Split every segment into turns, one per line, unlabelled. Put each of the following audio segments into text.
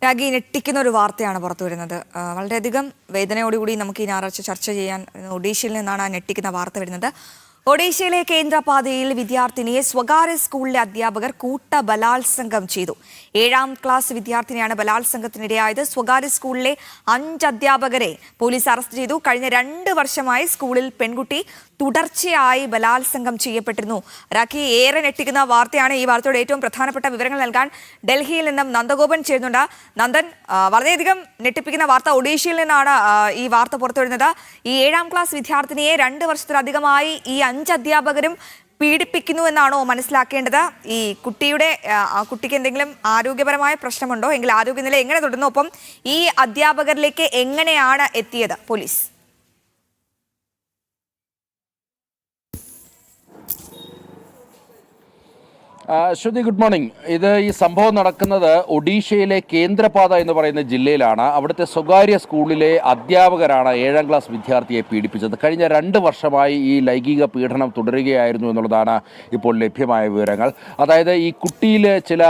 രാഗി ഞെട്ടിക്കുന്ന ഒരു വാർത്തയാണ് പുറത്തു വരുന്നത്. വളരെയധികം വേദനയോടുകൂടി നമുക്ക് ഈ ഞായറാഴ്ച ചർച്ച ചെയ്യാൻ ഒഡീഷയിൽ നിന്നാണ് ആ ഞെട്ടിക്കുന്ന വാർത്ത വരുന്നത്. ഒഡീഷയിലെ കേന്ദ്രപാതയിൽ വിദ്യാർത്ഥിനിയെ സ്വകാര്യ സ്കൂളിലെ അധ്യാപകർ കൂട്ട ബലാത്സംഗം ചെയ്തു. 7ാം ക്ലാസ് വിദ്യാർത്ഥിനിയാണ് ബലാത്സംഗത്തിനിരയായത്. സ്വകാര്യ സ്കൂളിലെ 5 അധ്യാപകരെ പോലീസ് അറസ്റ്റ് ചെയ്തു. കഴിഞ്ഞ 2 വർഷമായി സ്കൂളിൽ പെൺകുട്ടി തുടർച്ചയായി ബലാത്സംഗം ചെയ്യപ്പെട്ടിരുന്നു. രാഖി, ഏറെ ഞെട്ടിക്കുന്ന വാർത്തയാണ്. ഈ വാർത്തയുടെ ഏറ്റവും പ്രധാനപ്പെട്ട വിവരങ്ങൾ നൽകാൻ ഡൽഹിയിൽ നിന്നും നന്ദഗോപൻ ചേരുന്നുണ്ട്. നന്ദൻ, വളരെയധികം ഞെട്ടിപ്പിക്കുന്ന വാർത്ത. ഒഡീഷയിൽ നിന്നാണ് ഈ വാർത്ത പുറത്തുവരുന്നത്. ഈ 7ാം ക്ലാസ് വിദ്യാർത്ഥിനിയെ 2 വർഷത്തിലധികമായി ഈ 5 അധ്യാപകരും പീഡിപ്പിക്കുന്നു എന്നാണോ മനസ്സിലാക്കേണ്ടത്? ഈ കുട്ടിക്ക് എന്തെങ്കിലും ആരോഗ്യപരമായ പ്രശ്നമുണ്ടോ? എങ്കിൽ ആരോഗ്യനില എങ്ങനെ തുടരുന്നു? ഒപ്പം ഈ അധ്യാപകരിലേക്ക് എങ്ങനെയാണ് എത്തിയത് പോലീസ്?
ശ്രുതി, ഗുഡ് മോർണിംഗ്. ഈ സംഭവം നടക്കുന്നത് ഒഡീഷയിലെ കേന്ദ്രപാത എന്ന് പറയുന്ന ജില്ലയിലാണ്. അവിടുത്തെ സ്വകാര്യ സ്കൂളിലെ അധ്യാപകരാണ് 7ാം ക്ലാസ് വിദ്യാർത്ഥിയെ പീഡിപ്പിച്ചത്. കഴിഞ്ഞ 2 വർഷമായി ഈ ലൈംഗിക പീഡനം തുടരുകയായിരുന്നു എന്നുള്ളതാണ് ഇപ്പോൾ ലഭ്യമായ വിവരങ്ങൾ. അതായത് ഈ കുട്ടിയിൽ ചില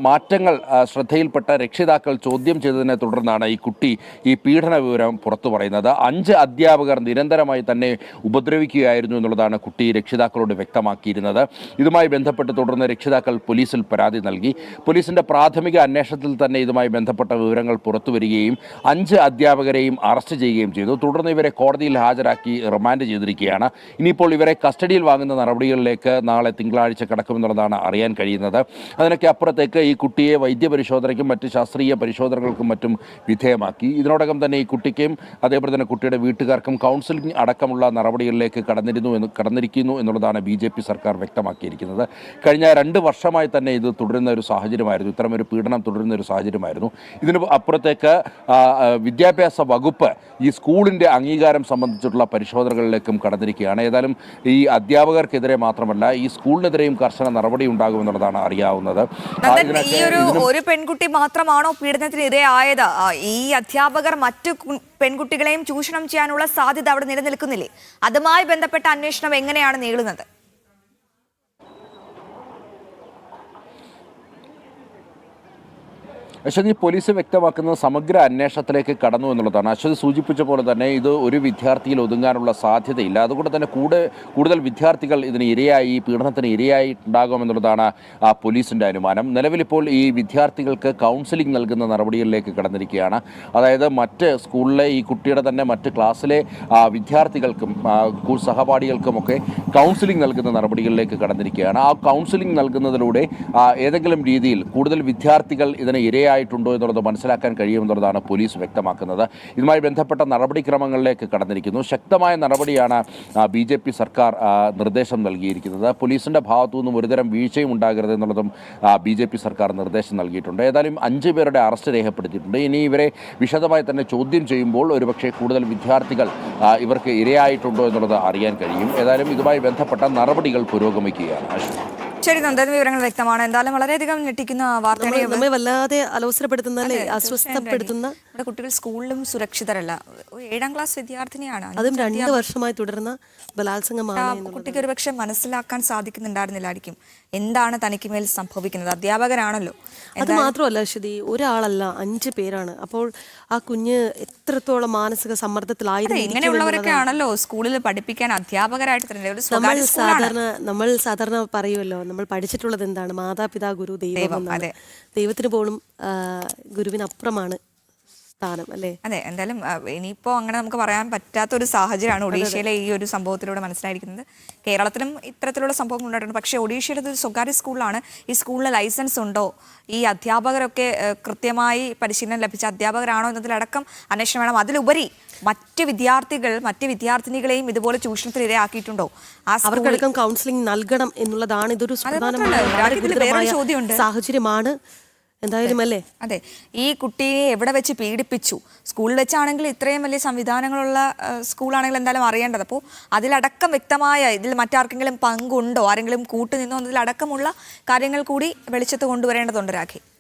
മാറ്റങ്ങൾ ശ്രദ്ധയിൽപ്പെട്ട രക്ഷിതാക്കൾ ചോദ്യം ചെയ്തതിനെ തുടർന്നാണ് ഈ കുട്ടി ഈ പീഡന വിവരം പുറത്തു പറയുന്നത്. 5 അധ്യാപകർ നിരന്തരമായി തന്നെ ഉപദ്രവിക്കുകയായിരുന്നു എന്നുള്ളതാണ് കുട്ടി രക്ഷിതാക്കളോട് വ്യക്തമാക്കിയിരുന്നത്. ഇതുമായി ബന്ധപ്പെട്ട് തുടർന്ന് രക്ഷിതാക്കൾ പോലീസിൽ പരാതി നൽകി. പോലീസിന്റെ പ്രാഥമിക അന്വേഷണത്തിൽ തന്നെ ഇതുമായി ബന്ധപ്പെട്ട വിവരങ്ങൾ പുറത്തുവരികയും 5 അധ്യാപകരെയും അറസ്റ്റ് ചെയ്യുകയും ചെയ്തു. തുടർന്ന് ഇവരെ കോടതിയിൽ ഹാജരാക്കി റിമാൻഡ് ചെയ്തിരിക്കുകയാണ്. ഇനിയിപ്പോൾ ഇവരെ കസ്റ്റഡിയിൽ വാങ്ങുന്ന നടപടികളിലേക്ക് നാളെ തിങ്കളാഴ്ച കടക്കുമെന്നുള്ളതാണ് അറിയാൻ കഴിയുന്നത്. അതിനൊക്കെ അപ്പുറത്തേക്ക് ഈ കുട്ടിയെ വൈദ്യപരിശോധനയ്ക്കും മറ്റ് ശാസ്ത്രീയ പരിശോധനകൾക്കും മറ്റും വിധേയമാക്കി. ഇതിനോടകം തന്നെ ഈ കുട്ടിക്കും അതേപോലെ തന്നെ കുട്ടിയുടെ വീട്ടുകാർക്കും കൗൺസിലിംഗ് അടക്കമുള്ള നടപടികളിലേക്ക് കടന്നിരിക്കുന്നു എന്നുള്ളതാണ് BJP സർക്കാർ വ്യക്തമാക്കിയിരിക്കുന്നത്. കഴിഞ്ഞ 2 വർഷമായി തന്നെ ഇത് തുടരുന്ന ഒരു സാഹചര്യമായിരുന്നു. ഇത്തരമൊരു പീഡനം തുടരുന്ന ഒരു സാഹചര്യമായിരുന്നു. ഇതിന് അപ്പുറത്തേക്ക് വിദ്യാഭ്യാസ വകുപ്പ് ഈ സ്കൂളിൻ്റെ അംഗീകാരം സംബന്ധിച്ചിട്ടുള്ള പരിശോധനകളിലേക്കും കടന്നിരിക്കുകയാണ്. ഏതായാലും ഈ അധ്യാപകർക്കെതിരെ മാത്രമല്ല ഈ സ്കൂളിനെതിരെയും കർശന നടപടി ഉണ്ടാകുമെന്നുള്ളതാണ് അറിയാവുന്നത്.
ഒരു പെൺകുട്ടി മാത്രമാണോ പീഡനത്തിന് ഇരയായത്? ഈ അധ്യാപകർ മറ്റു പെൺകുട്ടികളെയും ചൂഷണം ചെയ്യാനുള്ള സാധ്യത അവിടെ നിലനിൽക്കുന്നില്ലേ? അതുമായി ബന്ധപ്പെട്ട അന്വേഷണം എങ്ങനെയാണ് നീളുന്നത്?
അശ്വതി, പോലീസ് വ്യക്തമാക്കുന്നത് സമഗ്ര അന്വേഷണത്തിലേക്ക് കടന്നു എന്നുള്ളതാണ്. അശ്വതി സൂചിപ്പിച്ച പോലെ തന്നെ ഇത് ഒരു വിദ്യാർത്ഥിയിൽ ഒതുങ്ങാനുള്ള സാധ്യതയില്ല. അതുകൊണ്ട് തന്നെ കൂടുതൽ വിദ്യാർത്ഥികൾ ഇതിന് ഇരയായി, പീഡനത്തിന് ഇരയായിട്ടുണ്ടാകുമെന്നുള്ളതാണ് പോലീസിൻ്റെ അനുമാനം. നിലവിലിപ്പോൾ ഈ വിദ്യാർത്ഥികൾക്ക് കൗൺസിലിംഗ് നൽകുന്ന നടപടികളിലേക്ക് കടന്നിരിക്കുകയാണ്. അതായത് മറ്റ് സ്കൂളിലെ ഈ കുട്ടിയുടെ തന്നെ മറ്റ് ക്ലാസ്സിലെ വിദ്യാർത്ഥികൾക്കും സഹപാഠികൾക്കുമൊക്കെ കൗൺസിലിംഗ് നൽകുന്ന നടപടികളിലേക്ക് കടന്നിരിക്കുകയാണ്. ആ കൗൺസിലിംഗ് നൽകുന്നതിലൂടെ ഏതെങ്കിലും രീതിയിൽ കൂടുതൽ വിദ്യാർത്ഥികൾ ഇതിന് ഇരയായിട്ടുണ്ടോ എന്നുള്ളത് മനസ്സിലാക്കാൻ കഴിയുമെന്നുള്ളതാണ് പോലീസ് വ്യക്തമാക്കുന്നത്. ഇതുമായി ബന്ധപ്പെട്ട നടപടിക്രമങ്ങളിലേക്ക് കടന്നിരിക്കുന്നു. ശക്തമായ നടപടിയാണ് BJP സർക്കാർ നിർദ്ദേശം നൽകിയിരിക്കുന്നത്. പോലീസിൻ്റെ ഭാഗത്തു നിന്നും ഒരുതരം വീഴ്ചയും ഉണ്ടാകരുത് എന്നുള്ളതും BJP സർക്കാർ നിർദ്ദേശം നൽകിയിട്ടുണ്ട്. ഏതായാലും 5 പേരുടെ അറസ്റ്റ് രേഖപ്പെടുത്തിയിട്ടുണ്ട്. ഇനി ഇവരെ വിശദമായി തന്നെ ചോദ്യം ചെയ്യുമ്പോൾ ഒരുപക്ഷെ കൂടുതൽ വിദ്യാർത്ഥികൾ ഇവർക്ക് ഇരയായിട്ടുണ്ടോ എന്നുള്ളത് അറിയാൻ കഴിയും. ഏതായാലും ഇതുമായി ബന്ധപ്പെട്ട നടപടികൾ പുരോഗമിക്കുകയാണ്.
ശരി നന്ദൻ, വിവരങ്ങൾ വ്യക്തമാണ്. എന്തായാലും വളരെയധികം ഞെട്ടിക്കുന്ന വാർത്തയാണ്.
നമ്മെ വല്ലാതെ അലോസരപ്പെടുത്തുന്ന, അസ്വസ്ഥപ്പെടുത്തുന്ന.
നമ്മുടെ കുട്ടികൾ സ്കൂളിലും സുരക്ഷിതരല്ല. 7ാം ക്ലാസ് വിദ്യാർത്ഥിനിയാണ്.
അതും 2 വർഷമായി തുടരുന്ന ബലാത്സംഗമാണ്.
കുട്ടിക്ക് ഒരുപക്ഷെ മനസ്സിലാക്കാൻ സാധിക്കുന്നുണ്ടായിരുന്നില്ലായിരിക്കും എന്താണ് തനിക്ക് മേൽ സംഭവിക്കുന്നത്. അധ്യാപകരാണല്ലോ.
അത് മാത്രമല്ല അശ്വതി, ഒരാളല്ല 5 പേരാണ്. അപ്പോൾ ആ കുഞ്ഞ് എത്രത്തോളം മാനസിക സമ്മർദ്ദത്തിലായിരുന്നു.
ഇങ്ങനെയുള്ളവരൊക്കെ ആണല്ലോ സ്കൂളിൽ പഠിപ്പിക്കാൻ അധ്യാപകരായിട്ട്
നമ്മൾ സാധാരണ പറയുമല്ലോ, നമ്മൾ പഠിച്ചിട്ടുള്ളത് എന്താണ്? മാതാപിതാ ഗുരു ദൈവം. ദൈവത്തിന് പോലും ഗുരുവിനപ്പുറമാണ് സ്ഥാനം, അല്ലേ?
അതെ, എന്തായാലും ഇനിയിപ്പോൾ അങ്ങനെ നമുക്ക് പറയാൻ പറ്റാത്തൊരു സാഹചര്യമാണ് ഒഡീഷയിലെ ഈ ഒരു സംഭവത്തിലൂടെ മനസ്സിലായിരിക്കുന്നത്. കേരളത്തിലും ഇത്തരത്തിലുള്ള സംഭവങ്ങൾ ഉണ്ടായിട്ടുണ്ട്. പക്ഷേ ഒഡീഷയിലെ ഒരു സ്വകാര്യ സ്കൂളിലാണ്. ഈ സ്കൂളിന് ലൈസൻസ് ഉണ്ടോ, ഈ അധ്യാപകരൊക്കെ കൃത്യമായി പരിശീലനം ലഭിച്ച അധ്യാപകരാണോ എന്നതിലടക്കം അന്വേഷണം വേണം. അതിലുപരി മറ്റ് വിദ്യാർത്ഥിനികളെയും ഇതുപോലെ ചൂഷണത്തിന് ഇരയാക്കിയിട്ടുണ്ടോ,
അവർക്കടക്കം കൗൺസിലിംഗ് നൽകണം എന്നുള്ളതാണ്. ഇതൊരു സാഹചര്യമാണ് എന്തായാലും, അല്ലേ?
അതെ, ഈ കുട്ടിയെ എവിടെ വെച്ച് പീഡിപ്പിച്ചു? സ്കൂളിൽ വെച്ചാണെങ്കിൽ ഇത്രയും വലിയ സംവിധാനങ്ങളുള്ള സ്കൂളാണെങ്കിൽ എന്തായാലും അറിയേണ്ടത്. അപ്പോൾ അതിലടക്കം വ്യക്തമായ, ഇതിൽ മറ്റാർക്കെങ്കിലും പങ്കുണ്ടോ, ആരെങ്കിലും കൂട്ടുനിന്നോ എന്നതിലടക്കമുള്ള കാര്യങ്ങൾ കൂടി വെളിച്ചത്ത് കൊണ്ടുവരേണ്ടതുണ്ട് രാഖി.